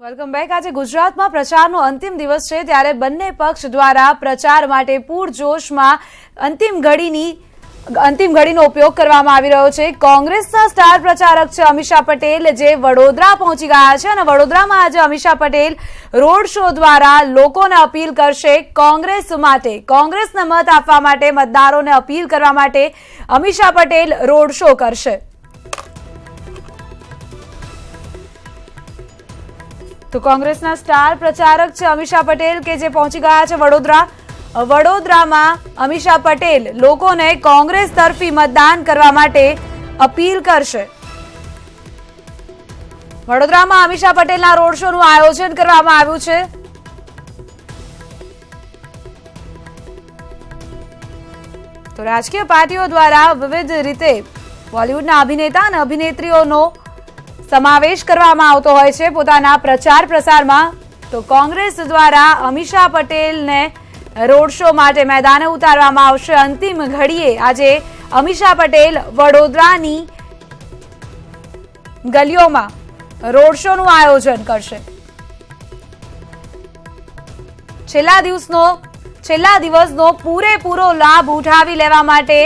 Welcome back. આજે ગુજરાતમાં પ્રચારનો અંતિમ દિવસ છે, ત્યારે બંને પક્ષ દ્વારા પ્રચાર માટે પૂરજોશમાં અંતિમ ઘડીનો ઉપયોગ કરવામાં આવી રહ્યો છે। કોંગ્રેસના સ્ટાર પ્રચારક છે અમીષા પટેલ, જે વડોદરા પહોંચી ગયા છે અને વડોદરામાં આજે અમીષા પટેલ રોડ શો દ્વારા લોકોને અપીલ કરશે કોંગ્રેસ માટે, કોંગ્રેસને મત આપવા માટે, મતદારોને અપીલ કરવા માટે અમીષા પટેલ રોડ શો કરશે। તો કોંગ્રેસના સ્ટાર પ્રચારક છે અમીષા પટેલ, કે જે પહોંચી ગયા છે વડોદરામાં અમીષા પટેલ લોકોને કોંગ્રેસ તરફી મતદાન કરવા માટે અપીલ કરશે। વડોદરામાં અમીષા પટેલના રોડ શોનું આયોજન કરવામાં આવ્યું છે। તો રાજકીય પાર્ટીઓ દ્વારા વિવિધ રીતે બોલિવૂડના અભિનેતા અને અભિનેત્રીઓનો સમાવેશ કરવામાં આવતો હોય છે પોતાના પ્રચાર પ્રસારમાં। તો કોંગ્રેસ દ્વારા અમીષા પટેલને રોડ શો માટે મેદાને ઉતારવામાં આવશે। અંતિમ ઘડીએ આજે અમીષા પટેલ વડોદરાની ગલીઓમાં રોડ શોનું આયોજન કરશે। છેલ્લા દિવસનો પૂરેપૂરો લાભ ઉઠાવી લેવા માટે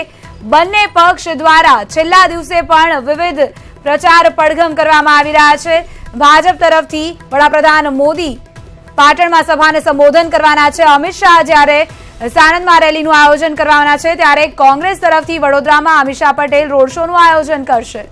બંને પક્ષ દ્વારા છેલ્લા દિવસે પણ વિવિધ પ્રચાર પડઘમ કરવામાં આવી રહ્યા છે। ભાજપ તરફથી વડાપ્રધાન મોદી પાટણમાં સભાને સંબોધન કરવાના છે, અમિત શાહ જ્યારે સાણંદમાં રેલીનું આયોજન કરવાના છે, ત્યારે કોંગ્રેસ તરફથી વડોદરામાં અમીષા પટેલ રોડ શોનું આયોજન કરશે।